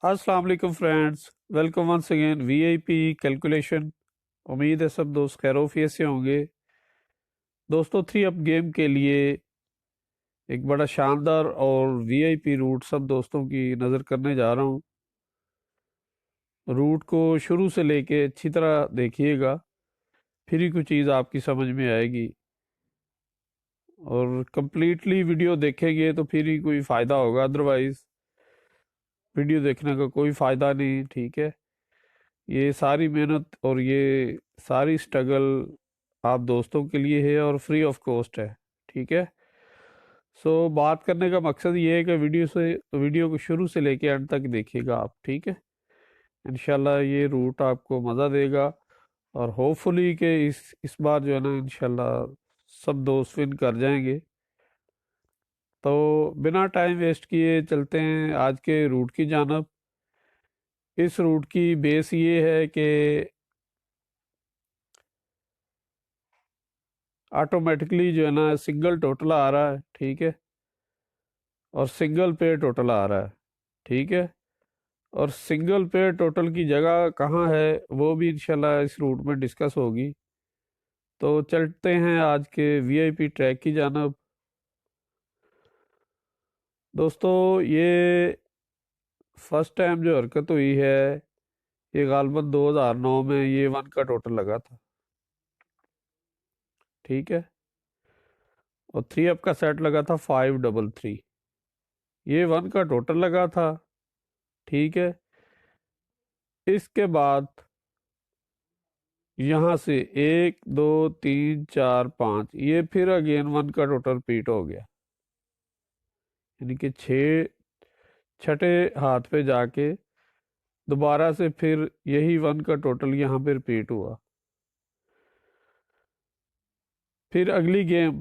अस्सलाम वालेकुम friends, welcome once again VIP calculation. उम्मीद है सब दोस्त खैरोफियत से होंगे। दोस्तों, थ्री अप गेम के लिए एक बड़ा शानदार और वीआईपी रूट सब दोस्तों की नज़र करने जा रहा हूँ। रूट को शुरू से लेके अच्छी तरह देखिएगा, फिर ही कुछ चीज़ आपकी समझ में आएगी। और कंप्लीटली वीडियो देखेंगे तो फिर ही कोई फ़ायदा होगा, अदरवाइज़ वीडियो देखने का कोई फ़ायदा नहीं। ठीक है, ये सारी मेहनत और ये सारी स्ट्रगल आप दोस्तों के लिए है और फ्री ऑफ कॉस्ट है। ठीक है, सो बात करने का मकसद ये है कि वीडियो को शुरू से लेके एंड तक देखिएगा आप। ठीक है, इंशाल्लाह ये रूट आपको मज़ा देगा और होपफुली के इस बार जो है ना, इंशाल्लाह सब दोस्त विन कर जाएंगे। तो बिना टाइम वेस्ट किए चलते हैं आज के रूट की जानब। इस रूट की बेस ये है कि ऑटोमेटिकली जो है ना सिंगल टोटल आ रहा है। ठीक है, और सिंगल पेयर टोटल आ रहा है। ठीक है, और सिंगल पेयर टोटल की जगह कहाँ है वो भी इंशाल्लाह इस रूट में डिस्कस होगी। तो चलते हैं आज के वीआईपी ट्रैक की जानब। दोस्तों, ये फर्स्ट टाइम जो हरकत हुई है ये गालबन 2009 में ये वन का टोटल लगा था। ठीक है, और थ्री अप का सेट लगा था 533। ये वन का टोटल लगा था। ठीक है, इसके बाद यहाँ से 1 2 3 4 5 ये फिर अगेन वन का टोटल रिपीट हो गया, यानी कि छठे हाथ पे जाके दोबारा से फिर यही वन का टोटल यहाँ पे रिपीट हुआ। फिर अगली गेम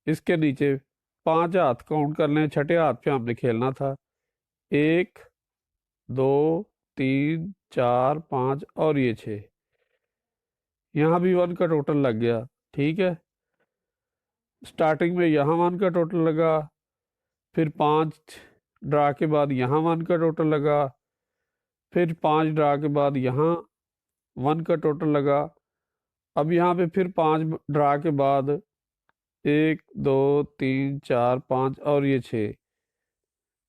इसके नीचे 5 हाथ काउंट कर लें, छठे हाथ पे हमने खेलना था। 1 2 3 4 5 और ये 6, यहाँ भी वन का टोटल लग गया। ठीक है, स्टार्टिंग में यहाँ वन का टोटल लगा, फिर 5 ड्रा के बाद यहाँ वन का टोटल लगा, फिर 5 ड्रा के बाद यहाँ वन का टोटल लगा। अब यहाँ पे फिर 5 ड्रा के बाद 1 2 3 4 5 और ये 6,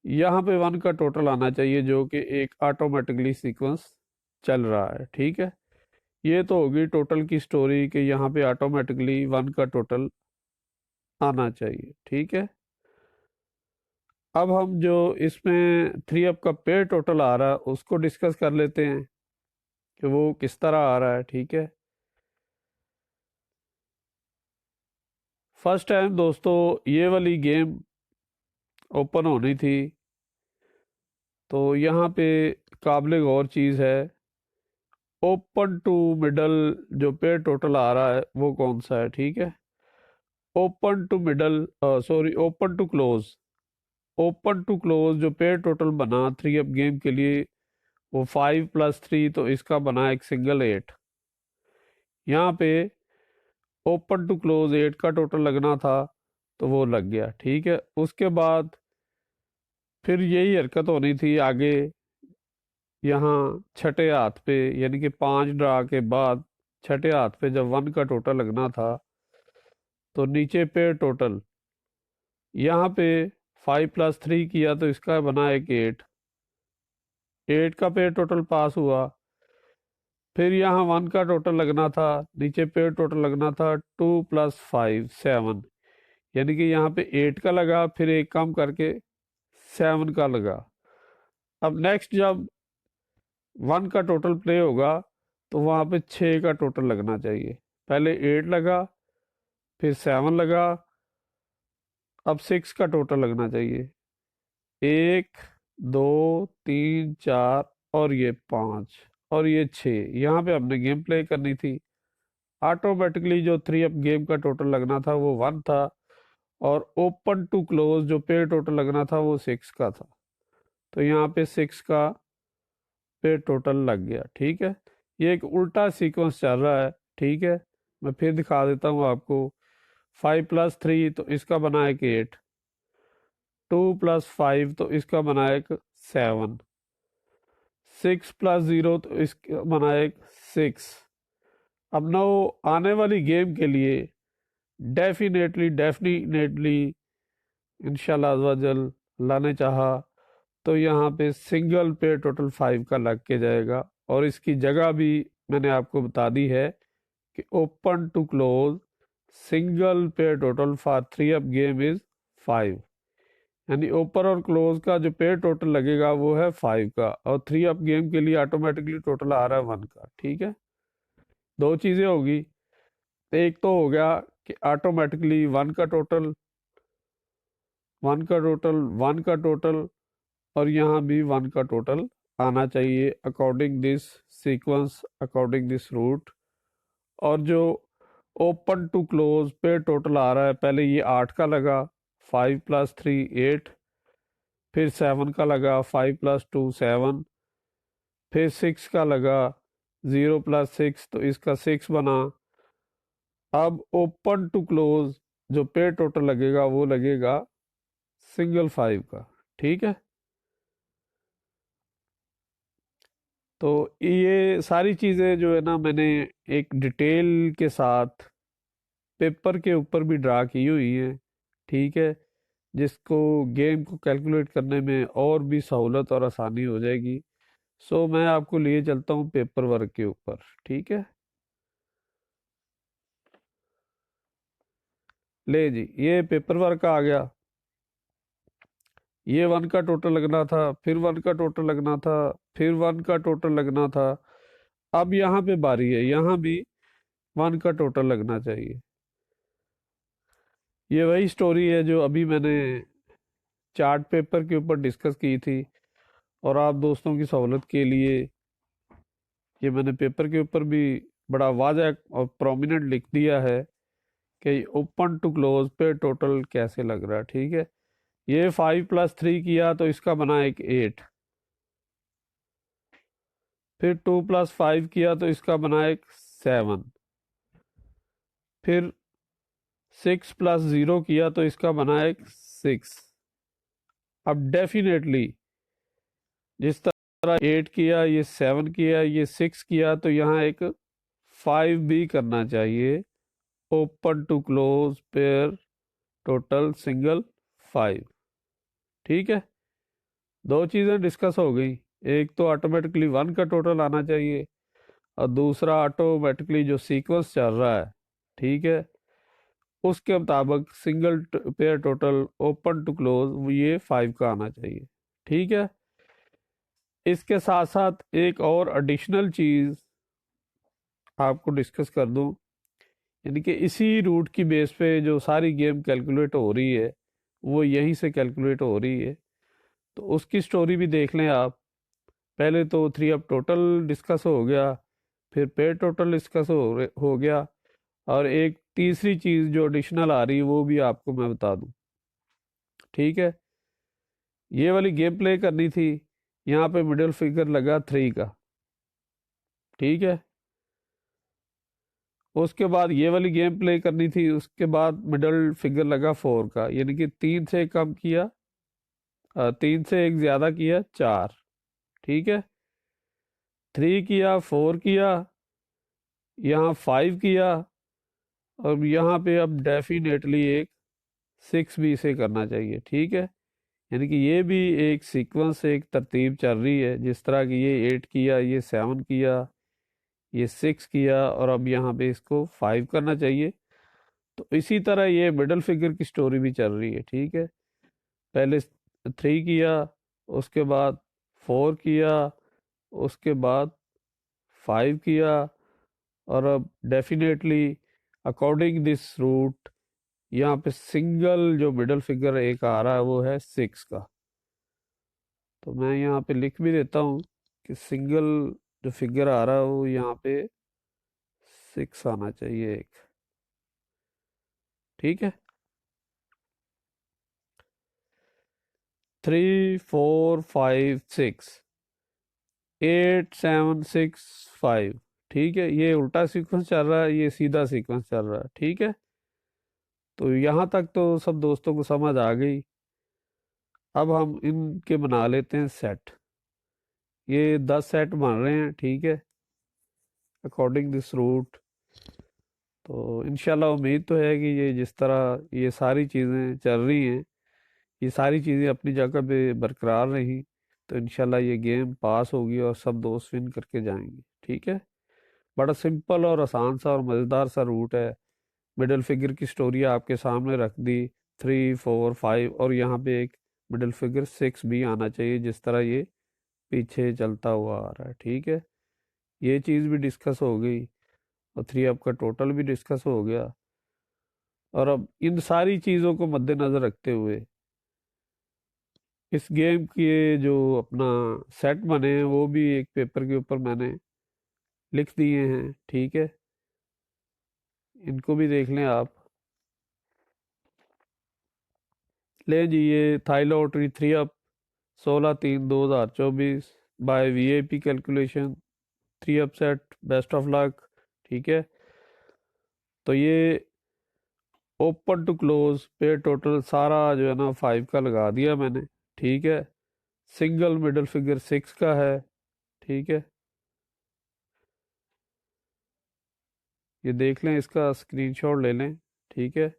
यहाँ पे वन का टोटल आना चाहिए जो कि एक ऑटोमेटिकली सीक्वेंस चल रहा है। ठीक है, ये तो होगी टोटल की स्टोरी कि यहाँ पे ऑटोमेटिकली वन का टोटल आना चाहिए। ठीक है, अब हम जो इसमें थ्री अप का पेयर टोटल आ रहा है उसको डिस्कस कर लेते हैं कि वो किस तरह आ रहा है। ठीक है, फर्स्ट टाइम दोस्तों ये वाली गेम ओपन होनी थी, तो यहाँ पे काबिल गौर चीज़ है, ओपन टू मिडल जो पेयर टोटल आ रहा है वो कौन सा है। ठीक है, open to middle, sorry, open to close. Open to close जो पेयर टोटल बना थ्री अप गेम के लिए वो 5 + 3, तो इसका बना एक सिंगल 8। यहाँ पे ओपन टू क्लोज 8 का टोटल लगना था तो वो लग गया। ठीक है, उसके बाद फिर यही हरकत होनी थी आगे, यहाँ छठे हाथ पे, यानी कि 5 ड्रा के बाद छठे हाथ पे जब वन का टोटल लगना था तो नीचे पेयर टोटल यहाँ पे 5 + 3 किया तो इसका बना एक 8 का पेयर टोटल पास हुआ। फिर यहाँ वन का टोटल लगना था, नीचे पेयर टोटल लगना था 2 + 5 7, यानी कि यहाँ पे 8 का लगा, फिर एक कम करके 7 का लगा। अब नेक्स्ट जब वन का टोटल प्ले होगा तो वहाँ पे 6 का टोटल लगना चाहिए। पहले 8 लगा, फिर 7 लगा, अब 6 का टोटल लगना चाहिए। 1 2 3 4 और ये 5 और ये 6, यहाँ पे हमने गेम प्ले करनी थी। ऑटोमेटिकली जो थ्री अप गेम का टोटल लगना था वो 1 था, और ओपन टू क्लोज जो पेयर टोटल लगना था वो 6 का था, तो यहाँ पे 6 का पेयर टोटल लग गया। ठीक है, ये एक उल्टा सीक्वेंस चल रहा है। ठीक है, मैं फिर दिखा देता हूँ आपको। 5 + 3 तो इसका बना एक 8, 2 + 5 तो इसका बना एक 7, 6+0 तो इसका बना एक 6। अब ना वो आने वाली गेम के लिए डेफिनेटली इंशाल्लाह अज़्ज़वजल लाने चाहा तो यहाँ पे सिंगल पे टोटल 5 का लग के जाएगा। और इसकी जगह भी मैंने आपको बता दी है कि ओपन टू क्लोज सिंगल पे total for 3 up game is 5। यानी ओपन और क्लोज का जो पे टोटल लगेगा वो है 5 का, और 3 अप गेम के लिए ऑटोमेटिकली टोटल आ रहा है 1 का। ठीक है, दो चीज़ें होगी। एक तो हो गया कि ऑटोमेटिकली 1 का टोटल और यहाँ भी 1 का टोटल आना चाहिए according this sequence, according this route. और जो ओपन टू क्लोज पे टोटल आ रहा है, पहले ये 8 का लगा, 5+3 8, फिर 7 का लगा, 5+2 7, फिर 6 का लगा, 0+6 तो इसका 6 बना। अब ओपन टू क्लोज जो पे टोटल लगेगा वो लगेगा सिंगल 5 का। ठीक है, तो ये सारी चीज़ें जो है ना मैंने एक डिटेल के साथ पेपर के ऊपर भी ड्रा की हुई है। ठीक है, जिसको गेम को कैलकुलेट करने में और भी सहूलत और आसानी हो जाएगी। सो मैं आपको लिए चलता हूँ पेपर वर्क के ऊपर। ठीक है, ले जी, ये पेपर वर्क आ गया। ये 1 का टोटल लगना था, फिर 1 का टोटल लगना था, फिर 1 का टोटल लगना था। अब यहाँ पे बारी है, यहाँ भी 1 का टोटल लगना चाहिए। ये वही स्टोरी है जो अभी मैंने चार्ट पेपर के ऊपर डिस्कस की थी, और आप दोस्तों की सहूलत के लिए ये मैंने पेपर के ऊपर भी बड़ा वाज़ह और प्रोमिनेंट लिख दिया है कि ओपन टू क्लोज पे टोटल कैसे लग रहा है। ठीक है, ये 5+3 किया तो इसका बना एक 8, फिर 2+5 किया तो इसका बना एक 7, फिर 6+0 किया तो इसका बना एक 6। अब डेफिनेटली जिस तरह 8 किया, ये 7 किया, ये 6 किया, तो यहाँ एक 5 भी करना चाहिए। Open to close pair total single 5। ठीक है, दो चीज़ें डिस्कस हो गई। एक तो ऑटोमेटिकली 1 का टोटल आना चाहिए, और दूसरा ऑटोमेटिकली जो सीक्वेंस चल रहा है, ठीक है, उसके मुताबिक single pair total open to close ये 5 का आना चाहिए। ठीक है, इसके साथ साथ एक और एडिशनल चीज़ आपको डिस्कस कर दूं, यानी कि इसी रूट की बेस पे जो सारी गेम कैलकुलेट हो रही है वो यहीं से कैलकुलेट हो रही है। तो उसकी स्टोरी भी देख लें आप। पहले तो 3 अब टोटल डिस्कस हो गया, फिर पेयर टोटल डिस्कस हो गया, और एक तीसरी चीज़ जो एडिशनल आ रही है वो भी आपको मैं बता दूं। ठीक है, ये वाली गेम प्ले करनी थी, यहाँ पे मिडिल फिगर लगा 3 का। ठीक है, उसके बाद ये वाली गेम प्ले करनी थी, उसके बाद मिडल फिगर लगा 4 का, यानी कि 3 से कम किया, 3 से एक ज़्यादा किया 4। ठीक है, 3 किया, 4 किया, यहाँ 5 किया, और यहाँ पे अब डेफिनेटली एक 6 भी इसे करना चाहिए। ठीक है, यानी कि ये भी एक सीक्वेंस, एक तरतीब चल रही है। जिस तरह की ये 8 किया, ये 7 किया, ये 6 किया, और अब यहाँ पे इसको 5 करना चाहिए। तो इसी तरह ये मिडल फिगर की स्टोरी भी चल रही है। ठीक है, पहले 3 किया, उसके बाद 4 किया, उसके बाद 5 किया, और अब डेफिनेटली अकॉर्डिंग दिस रूट यहाँ पे सिंगल जो मिडल फिगर एक आ रहा है वो है 6 का। तो मैं यहाँ पे लिख भी देता हूँ कि सिंगल जो फिगर आ रहा है वो यहाँ पे 6 आना चाहिए एक। ठीक है, 3 4 5 6, 8 7 6 5। ठीक है, ये उल्टा सीक्वेंस चल रहा है, ये सीधा सीक्वेंस चल रहा है। ठीक है, तो यहाँ तक तो सब दोस्तों को समझ आ गई। अब हम इनके बना लेते हैं सेट। ये 10 सेट बन रहे हैं, ठीक है, अकॉर्डिंग दिस रूट। तो इंशाल्लाह उम्मीद तो है कि ये जिस तरह ये सारी चीज़ें चल रही हैं, ये सारी चीज़ें अपनी जगह पे बरकरार रही, तो इंशाल्लाह ये गेम पास होगी और सब दोस्त विन करके जाएंगे, ठीक है। बड़ा सिंपल और आसान सा और मज़ेदार सा रूट है। मिडिल फिगर की स्टोरी आपके सामने रख दी, 3 4 5, और यहाँ पे एक मिडिल फिगर 6 भी आना चाहिए जिस तरह ये पीछे चलता हुआ आ रहा है, ठीक है। ये चीज़ भी डिस्कस हो गई और 3 अप का टोटल भी डिस्कस हो गया। और अब इन सारी चीज़ों को मद्देनज़र रखते हुए इस गेम के जो अपना सेट बने हैं वो भी एक पेपर के ऊपर मैंने लिख दिए हैं, ठीक है। इनको भी देख लें आप। ले जी, ये Thai lottery 3 up 16/3/2024 by VIP calculation, 3 up set, best of luck, ठीक है। तो ये ओपन टू क्लोज पे टोटल सारा जो है ना 5 का लगा दिया मैंने, ठीक है। सिंगल मिडल फिगर 6 का है, ठीक है। ये देख लें, इसका स्क्रीनशॉट ले लें, ठीक है।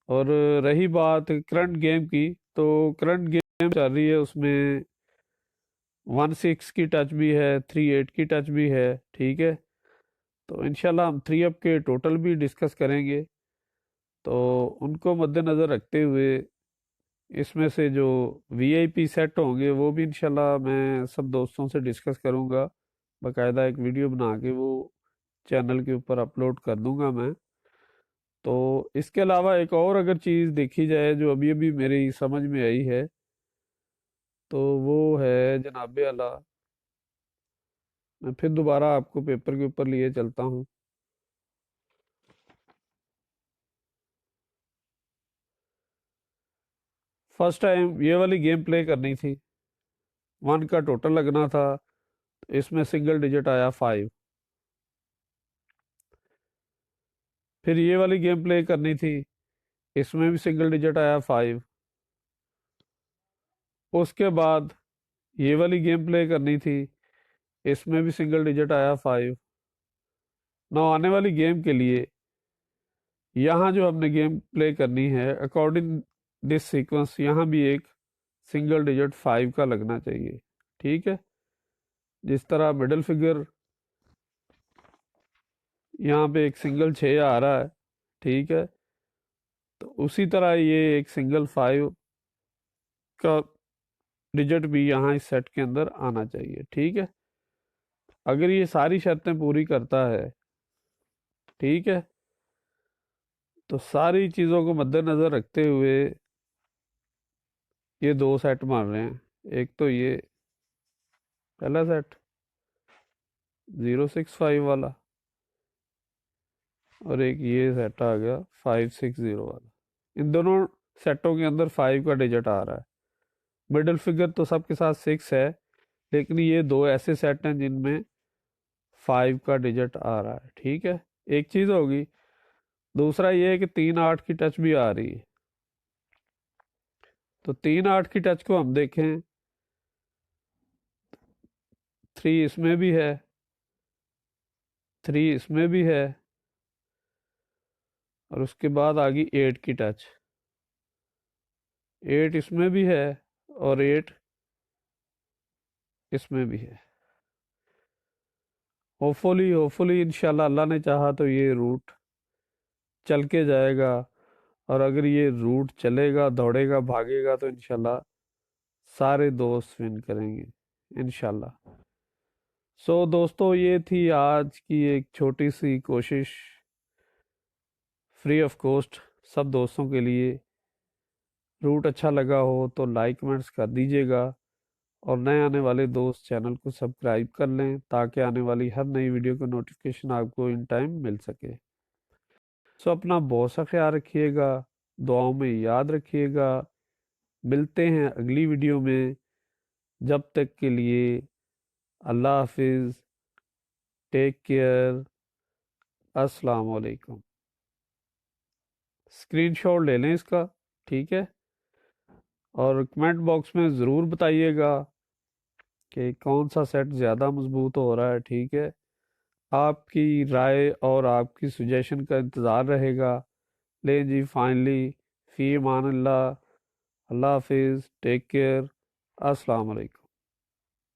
और रही बात करंट गेम की, तो करंट गेम चल रही है, उसमें 1 6 की टच भी है, 3 8 की टच भी है, ठीक है। तो इंशाल्लाह हम 3 अप के टोटल भी डिस्कस करेंगे। तो उनको मद्देनज़र रखते हुए इसमें से जो वीआईपी सेट होंगे वो भी इंशाल्लाह मैं सब दोस्तों से डिस्कस करूंगा, बाकायदा एक वीडियो बना के वो चैनल के ऊपर अपलोड कर दूंगा मैं। तो इसके अलावा एक और अगर चीज़ देखी जाए जो अभी अभी मेरी समझ में आई है, तो वो है जनाबे अला, मैं फिर दोबारा आपको पेपर के ऊपर लिए चलता हूँ। फर्स्ट टाइम ये वाली गेम प्ले करनी थी, 1 का टोटल लगना था, इसमें सिंगल डिजिट आया 5। फिर ये वाली गेम प्ले करनी थी, इसमें भी सिंगल डिजिट आया 5। उसके बाद ये वाली गेम प्ले करनी थी, इसमें भी सिंगल डिजिट आया 5। ना आने वाली गेम के लिए यहाँ जो हमने गेम प्ले करनी है अकॉर्डिंग दिस सीक्वेंस, यहाँ भी एक सिंगल डिजिट 5 का लगना चाहिए, ठीक है। जिस तरह मिडिल फिगर यहाँ पे एक सिंगल 6 आ रहा है, ठीक है। तो उसी तरह ये एक सिंगल 5 का डिजिट भी यहाँ इस सेट के अंदर आना चाहिए, ठीक है। अगर ये सारी शर्तें पूरी करता है, ठीक है, तो सारी चीज़ों को मद्देनज़र रखते हुए ये 2 सेट मार रहे हैं। एक तो ये पहला सेट 065 वाला, और एक ये सेट आ गया 560 वाला। इन दोनों सेटों के अंदर 5 का डिजिट आ रहा है। मिडिल फिगर तो सबके साथ 6 है, लेकिन ये 2 ऐसे सेट हैं जिनमें 5 का डिजिट आ रहा है, ठीक है। एक चीज़ होगी। दूसरा ये है कि 3 8 की टच भी आ रही है। तो 3 8 की टच को हम देखें, 3 इसमें भी है, 3 इसमें भी है, और उसके बाद आ गई 8 की टच, 8 इसमें भी है और 8 इसमें भी है। होपफुली इंशाल्लाह अल्लाह ने चाहा तो ये रूट चल के जाएगा। और अगर ये रूट चलेगा, दौड़ेगा, भागेगा, तो इंशाल्लाह सारे दोस्त विन करेंगे इंशाल्लाह। सो दोस्तों, ये थी आज की एक छोटी सी कोशिश, फ्री ऑफ कॉस्ट, सब दोस्तों के लिए। रूट अच्छा लगा हो तो लाइक कमेंट्स कर दीजिएगा, और नए आने वाले दोस्त चैनल को सब्सक्राइब कर लें ताकि आने वाली हर नई वीडियो का नोटिफिकेशन आपको इन टाइम मिल सके। सो अपना बहुत सा ख्याल रखिएगा, दुआओं में याद रखिएगा। मिलते हैं अगली वीडियो में, जब तक के लिए अल्लाह हाफिज़, टेक केयर, अस्सलाम वालेकुम। स्क्रीनशॉट ले लें इसका, ठीक है। और कमेंट बॉक्स में ज़रूर बताइएगा कि कौन सा सेट ज़्यादा मजबूत हो रहा है। ठीक है, आपकी राय और आपकी सुजेशन का इंतज़ार रहेगा। ले जी, फाइनली, फ़ी अमान अल्लाह, अल्लाह हाफिज़, टेक केयर, अस्सलाम वालेकुम।